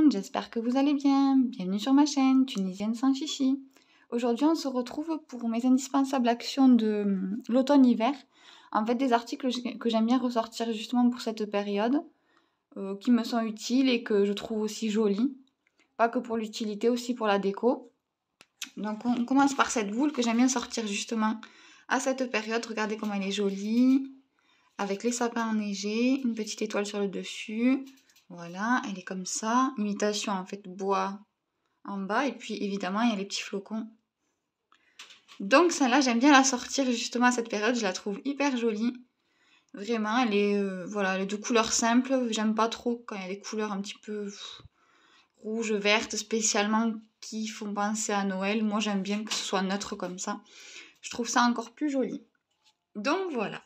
Tunisienne, j'espère que vous allez bien. Bienvenue sur ma chaîne Tunisienne sans chichi. Aujourd'hui on se retrouve pour mes indispensables actions de l'automne-hiver. En fait des articles que j'aime bien ressortir justement pour cette période, qui me sont utiles et que je trouve aussi jolis. Pas que pour l'utilité, aussi pour la déco. Donc on commence par cette boule que j'aime bien sortir justement à cette période. Regardez comment elle est jolie. Avec les sapins enneigés, une petite étoile sur le dessus. Voilà, elle est comme ça. Imitation en fait bois en bas. Et puis évidemment, il y a les petits flocons. Donc celle-là, j'aime bien la sortir justement à cette période. Je la trouve hyper jolie. Vraiment, elle est, voilà, elle est de couleur simple. J'aime pas trop quand il y a des couleurs un petit peu rouge, verte, spécialement qui font penser à Noël. Moi, j'aime bien que ce soit neutre comme ça. Je trouve ça encore plus joli. Donc voilà.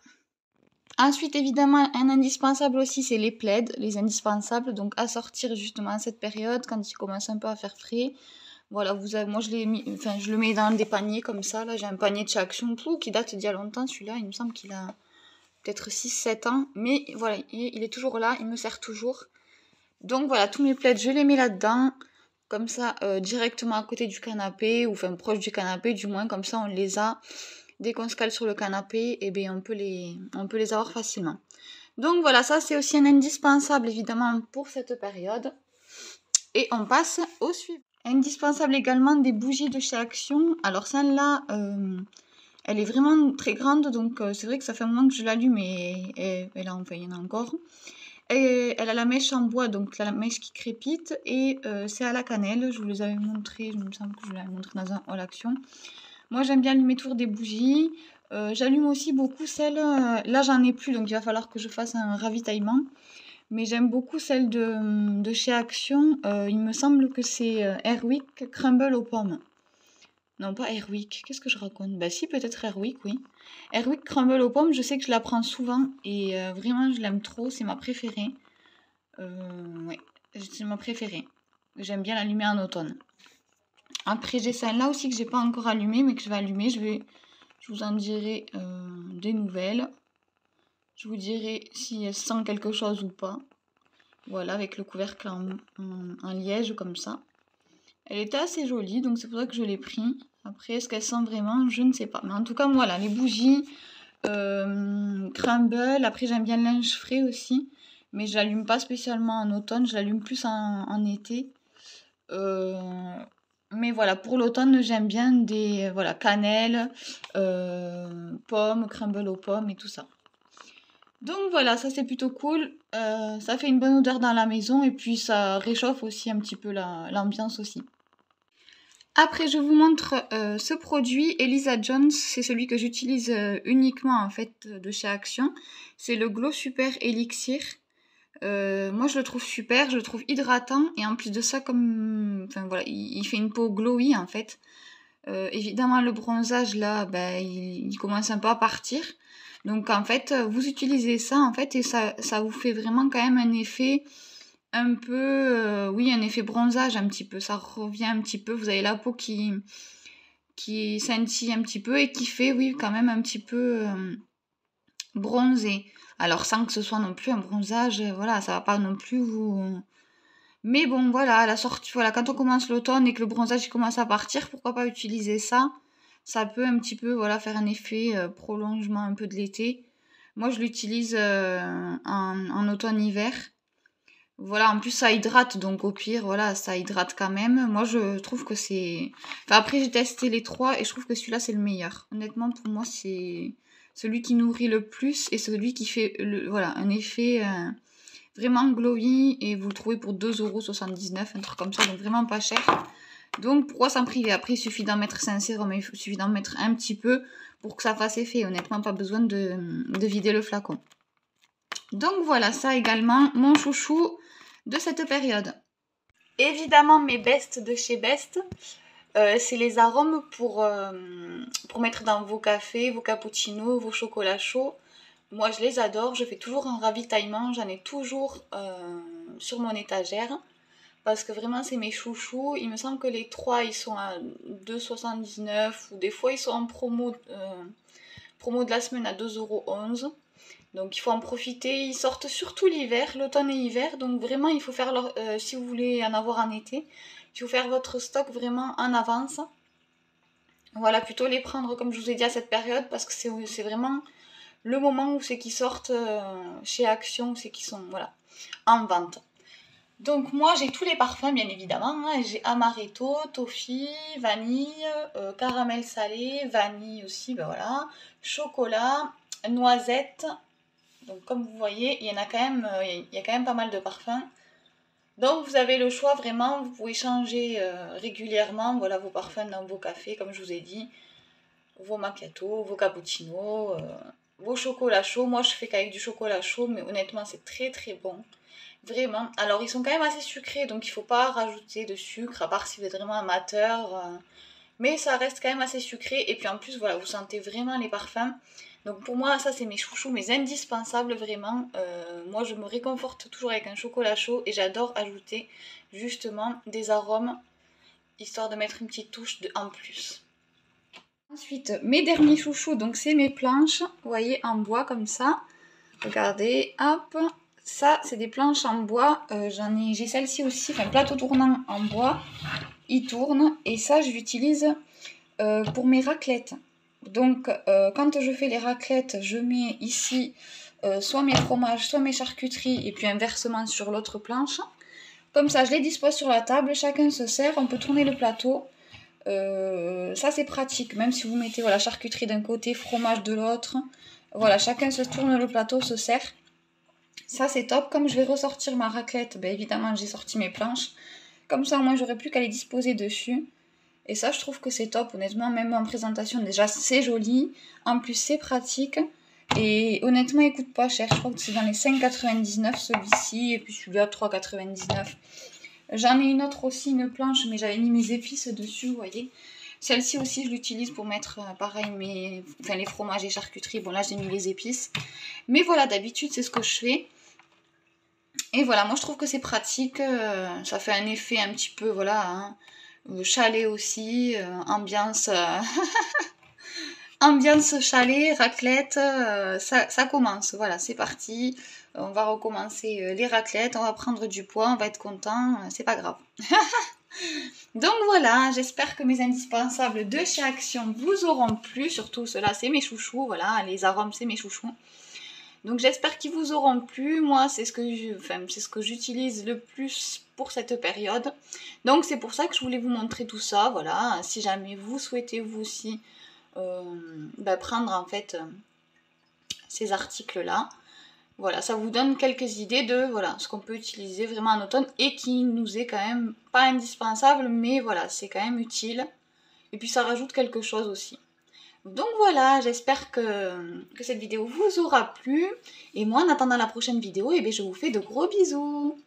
Ensuite, évidemment, un indispensable aussi, c'est les plaids, les indispensables, donc à sortir justement à cette période, quand il commence un peu à faire frais. Voilà, moi je le mets dans des paniers comme ça, là j'ai un panier de chez Action tout qui date d'il y a longtemps, celui-là, il me semble qu'il a peut-être 6-7 ans, mais voilà, il est toujours là, il me sert toujours. Donc voilà, tous mes plaids, je les mets là-dedans, comme ça, directement à côté du canapé, ou enfin proche du canapé, du moins, comme ça on les a. Dès qu'on se cale sur le canapé, eh bien, on peut les avoir facilement. Donc voilà, ça c'est aussi un indispensable évidemment pour cette période. Et on passe au suivant. Indispensable également des bougies de chez Action. Alors celle-là, elle est vraiment très grande, donc c'est vrai que ça fait un moment que je l'allume et là enfin il y en a encore. Et elle a la mèche en bois, donc la mèche qui crépite, et c'est à la cannelle. Je vous les avais montré, il me semble que je vous l'avais montré dans un haul Action. Moi, j'aime bien allumer toujours des bougies. J'allume aussi beaucoup celles... là, j'en ai plus, donc il va falloir que je fasse un ravitaillement. Mais j'aime beaucoup celles de chez Action. Il me semble que c'est Airwick Crumble aux pommes. Non, pas Airwick. Qu'est-ce que je raconte? Bah si, peut-être Airwick, oui. Airwick Crumble aux pommes, je sais que je la prends souvent. Et vraiment, je l'aime trop. C'est ma préférée. Ouais, c'est ma préférée. J'aime bien l'allumer en automne. Après, j'ai celle-là aussi que j'ai pas encore allumée, mais que je vais allumer. Je vous en dirai des nouvelles. Je vous dirai si elle sent quelque chose ou pas. Voilà, avec le couvercle en liège comme ça. Elle était assez jolie, donc c'est pour ça que je l'ai pris. Après, est-ce qu'elle sent vraiment? Je ne sais pas. Mais en tout cas, voilà, les bougies, crumble. Après, j'aime bien le linge frais aussi. Mais je l'allume pas spécialement en automne, je l'allume plus en été. Mais voilà, pour l'automne, j'aime bien des voilà, cannelle, pommes, crumble aux pommes et tout ça. Donc voilà, ça c'est plutôt cool. Ça fait une bonne odeur dans la maison et puis ça réchauffe aussi un petit peu l'ambiance aussi. Après, je vous montre ce produit, Elisa Jones. C'est celui que j'utilise uniquement en fait de chez Action. C'est le Glow Super Elixir. Moi je le trouve super, je le trouve hydratant et en plus de ça comme enfin voilà il fait une peau glowy en fait. Évidemment le bronzage là il commence un peu à partir, donc en fait vous utilisez ça en fait et ça vous fait vraiment quand même un effet un peu oui un effet bronzage un petit peu, ça revient un petit peu, vous avez la peau qui scintille un petit peu et qui fait oui quand même un petit peu bronzé. Alors sans que ce soit non plus un bronzage, voilà, ça va pas non plus vous... Mais bon, voilà, à la sortie, voilà, quand on commence l'automne et que le bronzage il commence à partir, pourquoi pas utiliser ça? Ça peut un petit peu, voilà, faire un effet prolongement un peu de l'été. Moi, je l'utilise en automne-hiver. Voilà, en plus ça hydrate, donc au pire, voilà, ça hydrate quand même. Moi, je trouve que c'est... Enfin, après, j'ai testé les trois et je trouve que celui-là, c'est le meilleur. Honnêtement, pour moi, c'est celui qui nourrit le plus et celui qui fait voilà, un effet vraiment glowy et vous le trouvez pour 2,79 €, un truc comme ça, donc vraiment pas cher. Donc pourquoi s'en priver? Après il suffit d'en mettre 5 sérums, mais il suffit d'en mettre un petit peu pour que ça fasse effet. Honnêtement, pas besoin de vider le flacon. Donc voilà, ça également, mon chouchou de cette période. Évidemment, mes bestes de chez Best. C'est les arômes pour mettre dans vos cafés, vos cappuccinos, vos chocolats chauds. Moi, je les adore. Je fais toujours un ravitaillement. J'en ai toujours sur mon étagère. Parce que vraiment, c'est mes chouchous. Il me semble que les trois, ils sont à 2,79 ou des fois, ils sont en promo de la semaine à 2,11 €. Donc il faut en profiter, ils sortent surtout l'hiver, l'automne et l'hiver, donc vraiment il faut faire, si vous voulez en avoir en été, il faut faire votre stock vraiment en avance. Voilà, plutôt les prendre comme je vous ai dit à cette période, parce que c'est vraiment le moment où c'est qu'ils sortent chez Action, c'est qu'ils sont voilà, en vente. Donc moi j'ai tous les parfums bien évidemment, hein. J'ai amaretto, toffee, vanille, caramel salé, vanille aussi, ben voilà, chocolat, noisette. Donc comme vous voyez, il y a quand même pas mal de parfums. Donc vous avez le choix vraiment, vous pouvez changer régulièrement voilà, vos parfums dans vos cafés, comme je vous ai dit, vos macchiatos, vos cappuccinos, vos chocolats chauds. Moi je fais qu'avec du chocolat chaud, mais honnêtement c'est très très bon. Vraiment. Alors ils sont quand même assez sucrés, donc il ne faut pas rajouter de sucre, à part si vous êtes vraiment amateur. Mais ça reste quand même assez sucré. Et puis en plus, voilà, vous sentez vraiment les parfums. Donc pour moi, ça c'est mes chouchous, mes indispensables vraiment. Moi je me réconforte toujours avec un chocolat chaud et j'adore ajouter justement des arômes, histoire de mettre une petite touche en plus. Ensuite, mes derniers chouchous, donc c'est mes planches, vous voyez, en bois comme ça. Regardez, hop. Ça, c'est des planches en bois. J'ai celle-ci aussi, enfin plateau tournant en bois. Il tourne et ça, je l'utilise pour mes raclettes. Donc, quand je fais les raclettes, je mets ici soit mes fromages, soit mes charcuteries et puis inversement sur l'autre planche. Comme ça, je les dispose sur la table, chacun se sert, on peut tourner le plateau. Ça, c'est pratique, même si vous mettez voilà, charcuterie d'un côté, fromage de l'autre. Voilà, chacun se tourne le plateau, se sert. Ça c'est top. Comme je vais ressortir ma raclette, ben évidemment j'ai sorti mes planches. Comme ça, moi j'aurai plus qu'à les disposer dessus. Et ça je trouve que c'est top, honnêtement, même en présentation déjà c'est joli. En plus c'est pratique. Et honnêtement il coûte pas cher, je crois que c'est dans les 5,99 celui-ci. Et puis celui-là 3,99. J'en ai une autre aussi, une planche, mais j'avais mis mes épices dessus, vous voyez. Celle-ci aussi je l'utilise pour mettre pareil les fromages et charcuteries. Bon là j'ai mis les épices. Mais voilà, d'habitude c'est ce que je fais. Et voilà, moi je trouve que c'est pratique, ça fait un effet un petit peu, voilà, hein, chalet aussi, ambiance, ambiance chalet, raclette, ça commence, voilà, c'est parti. On va recommencer les raclettes, on va prendre du poids, on va être content, c'est pas grave. Donc voilà, j'espère que mes indispensables de chez Action vous auront plu, surtout ceux-là c'est mes chouchous, voilà, les arômes c'est mes chouchous. Donc j'espère qu'ils vous auront plu. Moi, c'est ce que j'utilise le plus pour cette période. Donc c'est pour ça que je voulais vous montrer tout ça. Voilà, si jamais vous souhaitez vous aussi prendre en fait ces articles-là. Voilà, ça vous donne quelques idées de voilà, ce qu'on peut utiliser vraiment en automne et qui nous est quand même pas indispensable, mais voilà, c'est quand même utile. Et puis ça rajoute quelque chose aussi. Donc voilà, j'espère que cette vidéo vous aura plu. Et moi, en attendant la prochaine vidéo, je vous fais de gros bisous.